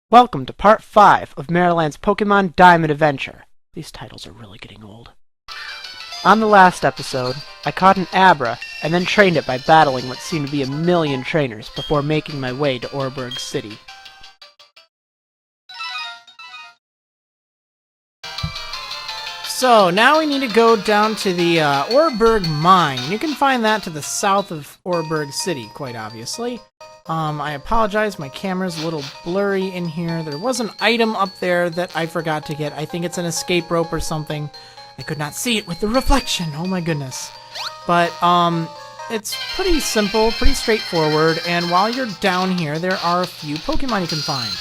Welcome to Part 5 of Marriland's Pokémon Diamond Adventure. These titles are really getting old. On the last episode, I caught an Abra, and then trained it by battling what seemed to be a million trainers before making my way to Oreburgh City. So, now we need to go down to the Oreburgh Mine. You can find that to the south of Oreburgh City, quite obviously. I apologize, my camera's a little blurry in here. There was an item up there that I forgot to get. I think it's an escape rope or something. I could not see it with the reflection, oh my goodness. But, it's pretty simple, pretty straightforward, and while you're down here, there are a few Pokemon you can find.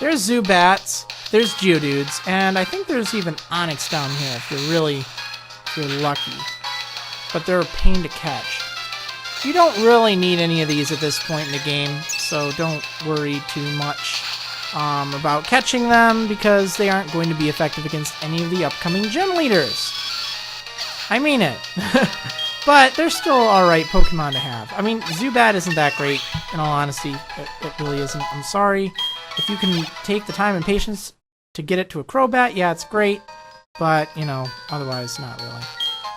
There's Zubats, there's Geodudes, and I think there's even Onix down here if you're lucky. But they're a pain to catch. You don't really need any of these at this point in the game, so don't worry too much about catching them, because they aren't going to be effective against any of the upcoming gym leaders. I mean it. But they're still alright Pokemon to have. I mean, Zubat isn't that great, in all honesty. It really isn't. I'm sorry. If you can take the time and patience to get it to a Crobat, yeah, it's great. But, you know, otherwise, not really.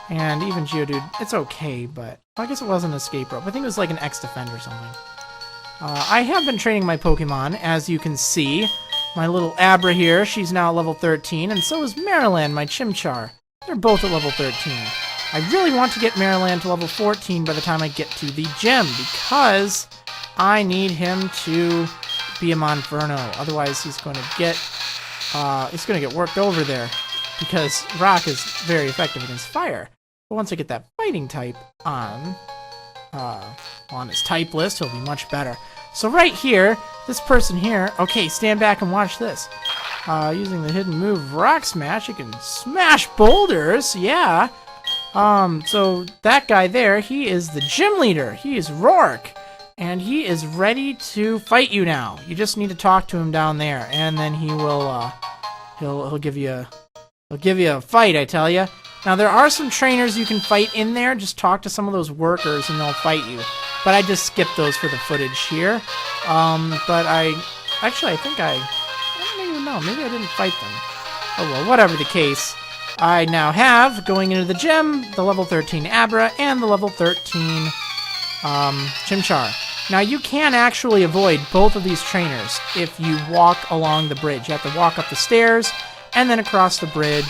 And even Geodude, it's okay, but I guess it wasn't an escape rope. I think it was like an X-Defend or something. I have been training my Pokemon, as you can see. My little Abra here, she's now at level 13, and so is Marriland, my Chimchar. They're both at level 13. I really want to get Marriland to level 14 by the time I get to the gym, because I need him to be a Monferno. Otherwise, he's going to get worked over there, because Rock is very effective against fire. But once I get that fighting type on his type list, he'll be much better. So right here, this person here, okay, stand back and watch this. Using the hidden move Rock Smash, you can smash boulders, yeah. So that guy there, he is the gym leader. He is Rourke, and he is ready to fight you now. You just need to talk to him down there, and then he will, he'll give you a fight, I tell you. Now, there are some trainers you can fight in there. Just talk to some of those workers and they'll fight you. But I just skipped those for the footage here. But I don't even know. Maybe I didn't fight them. Oh well, whatever the case. I now have, going into the gym, the level 13 Abra and the level 13 Chimchar. Now, you can actually avoid both of these trainers if you walk along the bridge. You have to walk up the stairs and then across the bridge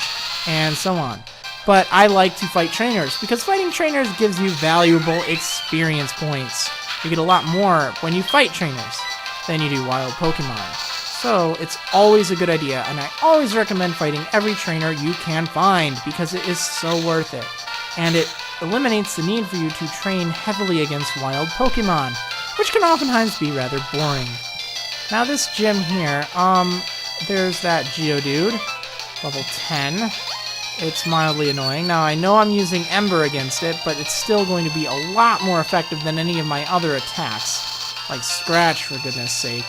and so on. But I like to fight trainers, because fighting trainers gives you valuable experience points. You get a lot more when you fight trainers than you do wild Pokemon. So it's always a good idea, and I always recommend fighting every trainer you can find, because it is so worth it. And it eliminates the need for you to train heavily against wild Pokemon, which can oftentimes be rather boring. Now this gym here, there's that Geodude, level 10. It's mildly annoying. Now, I know I'm using Ember against it, but it's still going to be a lot more effective than any of my other attacks. Like Scratch, for goodness sake.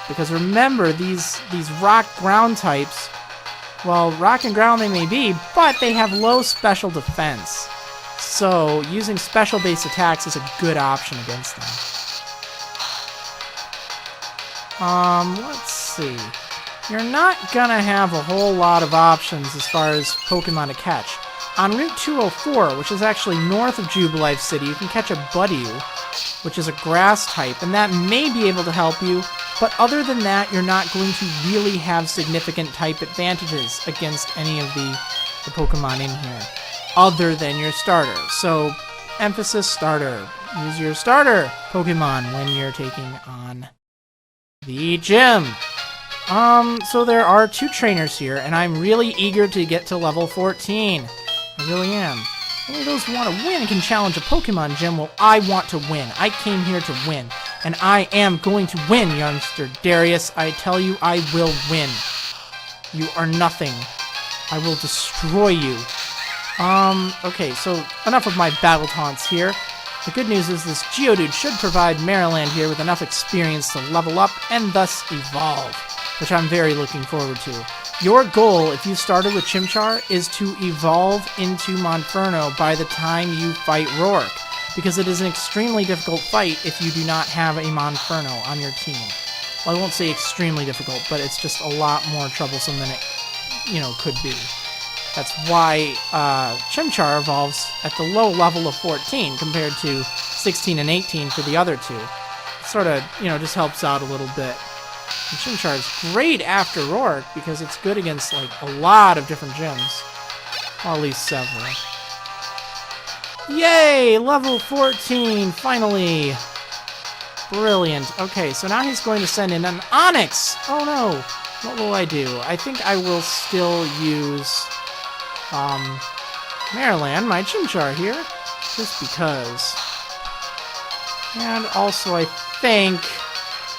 Because remember, these rock ground types, well, rock and ground they may be, but they have low special defense. So, using special-based attacks is a good option against them. Let's see. You're not gonna have a whole lot of options as far as Pokemon to catch. On Route 204, which is actually north of Jubilife City, you can catch a Budew, which is a grass type, and that may be able to help you, but other than that, you're not going to really have significant type advantages against any of the Pokemon in here, other than your starter. So, emphasis starter. Use your starter Pokemon when you're taking on the gym. So there are two trainers here, and I'm really eager to get to level 14. I really am. Only those who want to win can challenge a Pokemon gym. Well, I want to win. I came here to win, and I am going to win, youngster Darius. I tell you, I will win. You are nothing. I will destroy you. Okay, so enough of my battle taunts here. The good news is this Geodude should provide Marriland here with enough experience to level up and thus evolve, which I'm very looking forward to. Your goal, if you started with Chimchar, is to evolve into Monferno by the time you fight Rourke, because it is an extremely difficult fight if you do not have a Monferno on your team. Well, I won't say extremely difficult, but it's just a lot more troublesome than it, could be. That's why Chimchar evolves at the low level of 14 compared to 16 and 18 for the other two. It sort of, just helps out a little bit. And Chimchar is great after Rourke because it's good against, like, a lot of different gyms. Well, at least several. Yay! Level 14, finally! Brilliant. Okay, so now he's going to send in an Onix! Oh no! What will I do? I think I will still use, Marriland, my Chimchar here, just because. And also I think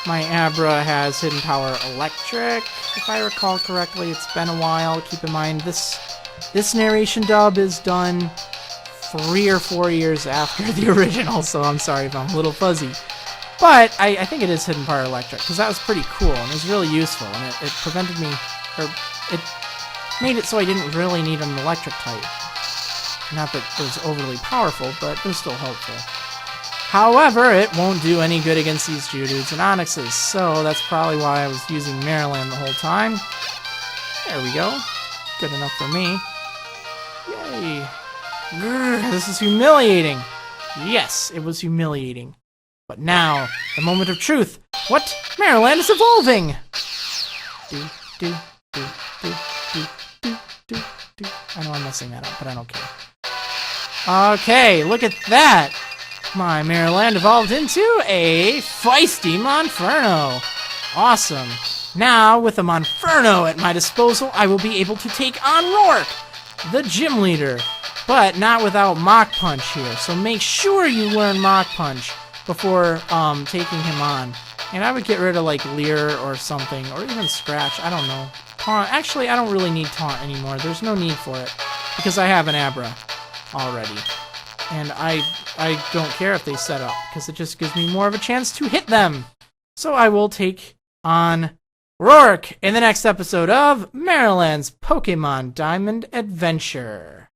my Abra has Hidden Power Electric, if I recall correctly. It's been a while. Keep in mind, this narration dub is done 3 or 4 years after the original, so I'm sorry if I'm a little fuzzy. But I think it is Hidden Power Electric, because that was pretty cool, and it was really useful, and it prevented me, or it made it so I didn't really need an electric type. Not that it was overly powerful, but it was still helpful. However, it won't do any good against these Geodudes and Onixes, so that's probably why I was using Marriland the whole time. There we go. Good enough for me. Yay. Grr, this is humiliating. Yes, it was humiliating. But now, the moment of truth. What? Marriland is evolving! Do, do, do, do, do, do, do, do. I know I'm messing that up, but I don't care. Okay, look at that! My Marriland evolved into a feisty Monferno. Awesome. Now, with a Monferno at my disposal, I will be able to take on Rourke, the gym leader. But not without Mach Punch here, so make sure you learn Mach Punch before taking him on. And I would get rid of, like, Leer or something, or even Scratch, I don't know. Taunt, actually, I don't really need Taunt anymore. There's no need for it, because I have an Abra already. And I don't care if they set up, because it just gives me more of a chance to hit them. So I will take on Rourke in the next episode of Marriland's Pokemon Diamond Adventure.